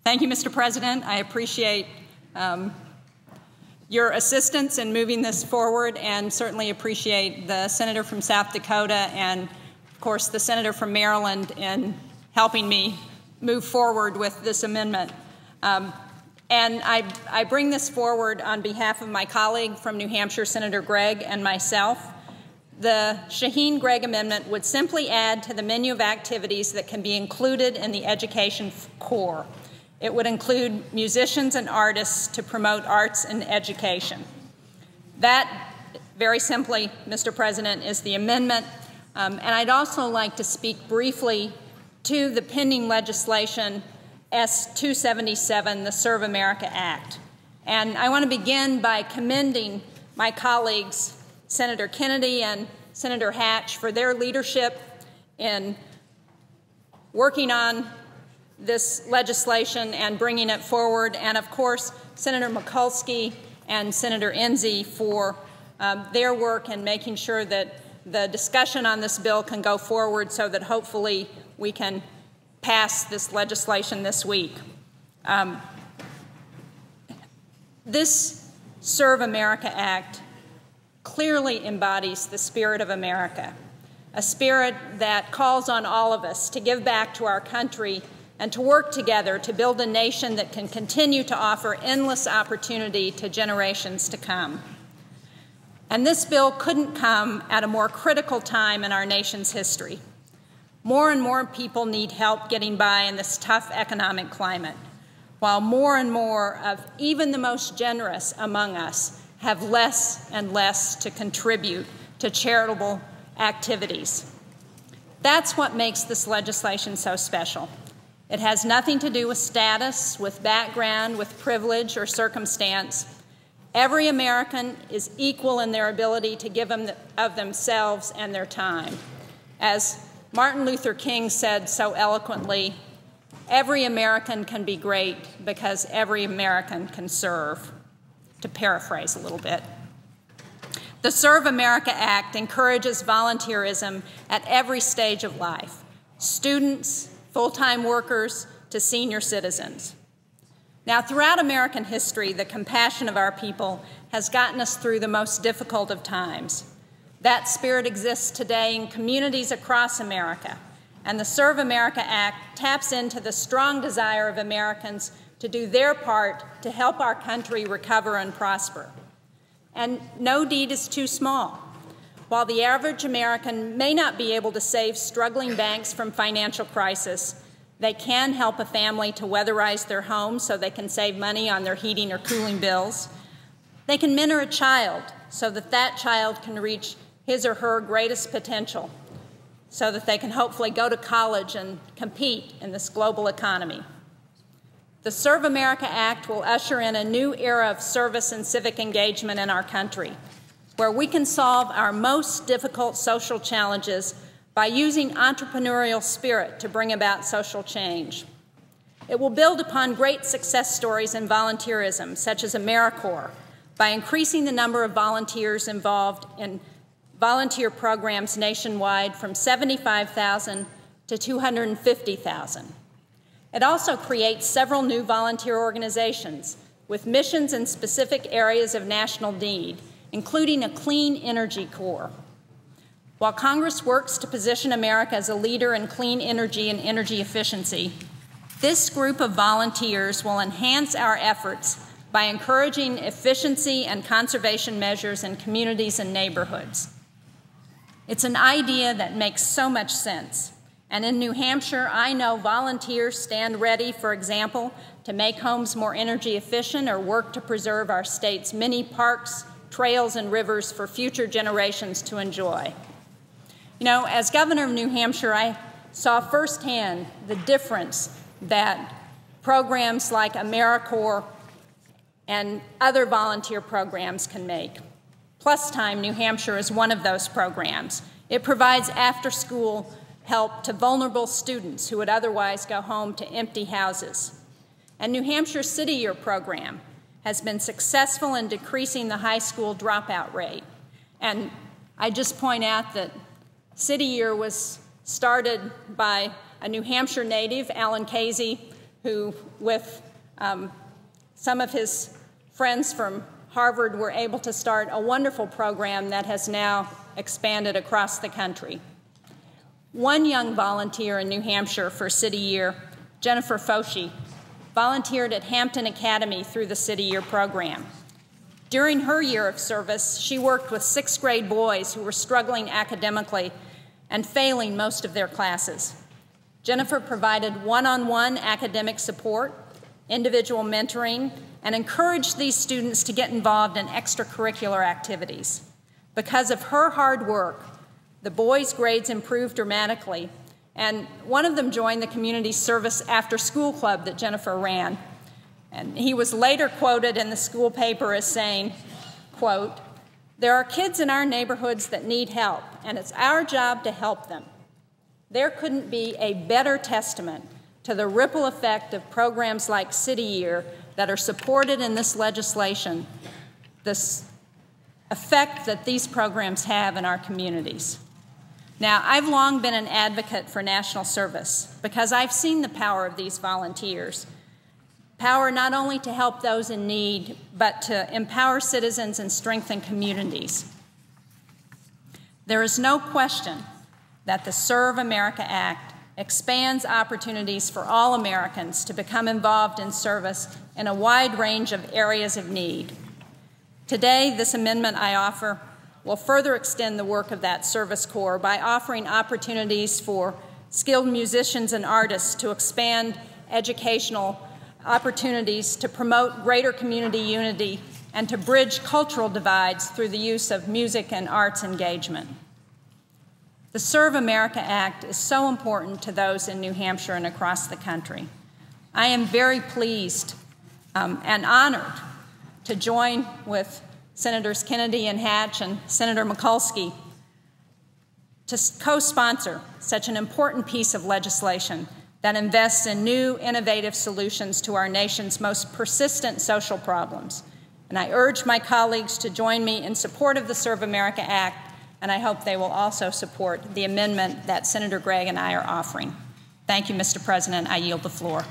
Thank you, Mr. President. I appreciate your assistance in moving this forward, and certainly appreciate the Senator from South Dakota and, of course, the Senator from Maryland in helping me move forward with this amendment. And I bring this forward on behalf of my colleague from New Hampshire, Senator Gregg, and myself. The Shaheen-Gregg Amendment would simply add to the menu of activities that can be included in the education core. It would include musicians and artists to promote arts and education. That, very simply, Mr. President, is the amendment. And I'd also like to speak briefly to the pending legislation S-277, the Serve America Act. And I want to begin by commending my colleagues, Senator Kennedy and Senator Hatch, for their leadership in working on this legislation and bringing it forward, and of course Senator Mikulski and Senator Enzi for their work in making sure that the discussion on this bill can go forward so that hopefully we can pass this legislation this week. This Serve America Act clearly embodies the spirit of America, a spirit that calls on all of us to give back to our country and to work together to build a nation that can continue to offer endless opportunity to generations to come. And this bill couldn't come at a more critical time in our nation's history. More and more people need help getting by in this tough economic climate, while more and more of even the most generous among us have less and less to contribute to charitable activities. That's what makes this legislation so special. It has nothing to do with status, with background, with privilege or circumstance. Every American is equal in their ability to give of themselves and their time. As Martin Luther King said so eloquently, every American can be great because every American can serve, to paraphrase a little bit. The Serve America Act encourages volunteerism at every stage of life, students, full-time workers, to senior citizens. Now, throughout American history, the compassion of our people has gotten us through the most difficult of times. That spirit exists today in communities across America, and the Serve America Act taps into the strong desire of Americans to do their part to help our country recover and prosper. And no deed is too small. While the average American may not be able to save struggling banks from financial crisis, they can help a family to weatherize their home so they can save money on their heating or cooling bills. They can mentor a child so that that child can reach his or her greatest potential, so that they can hopefully go to college and compete in this global economy. The Serve America Act will usher in a new era of service and civic engagement in our country, where we can solve our most difficult social challenges by using entrepreneurial spirit to bring about social change. It will build upon great success stories in volunteerism, such as AmeriCorps, by increasing the number of volunteers involved in volunteer programs nationwide from 75,000 to 250,000. It also creates several new volunteer organizations with missions in specific areas of national need, including a clean energy corps. While Congress works to position America as a leader in clean energy and energy efficiency, this group of volunteers will enhance our efforts by encouraging efficiency and conservation measures in communities and neighborhoods. It's an idea that makes so much sense. And in New Hampshire, I know volunteers stand ready, for example, to make homes more energy efficient or work to preserve our state's many parks, trails, and rivers for future generations to enjoy. You know, as governor of New Hampshire, I saw firsthand the difference that programs like AmeriCorps and other volunteer programs can make. Plus Time New Hampshire is one of those programs. It provides after-school help to vulnerable students who would otherwise go home to empty houses. And New Hampshire's City Year program has been successful in decreasing the high school dropout rate. And I just point out that City Year was started by a New Hampshire native, Alan Casey, who, with some of his friends from Harvard, were able to start a wonderful program that has now expanded across the country. One young volunteer in New Hampshire for City Year, Jennifer Foshee, volunteered at Hampton Academy through the City Year program. During her year of service, she worked with 6th grade boys who were struggling academically and failing most of their classes. Jennifer provided one-on-one academic support, individual mentoring, and encouraged these students to get involved in extracurricular activities. Because of her hard work, the boys' grades improved dramatically, and one of them joined the community service after-school club that Jennifer ran. And he was later quoted in the school paper as saying, quote, "There are kids in our neighborhoods that need help, and it's our job to help them." There couldn't be a better testament to the ripple effect of programs like City Year that are supported in this legislation, this effect that these programs have in our communities. Now, I've long been an advocate for national service because I've seen the power of these volunteers. Power not only to help those in need, but to empower citizens and strengthen communities. There is no question that the Serve America Act expands opportunities for all Americans to become involved in service in a wide range of areas of need. Today, this amendment I offer will further extend the work of that service corps by offering opportunities for skilled musicians and artists to expand educational opportunities, to promote greater community unity, and to bridge cultural divides through the use of music and arts engagement. The Serve America Act is so important to those in New Hampshire and across the country. I am very pleased and honored to join with Senators Kennedy and Hatch and Senator Mikulski to co-sponsor such an important piece of legislation that invests in new, innovative solutions to our nation's most persistent social problems. And I urge my colleagues to join me in support of the Serve America Act, and I hope they will also support the amendment that Senator Gregg and I are offering. Thank you, Mr. President. I yield the floor.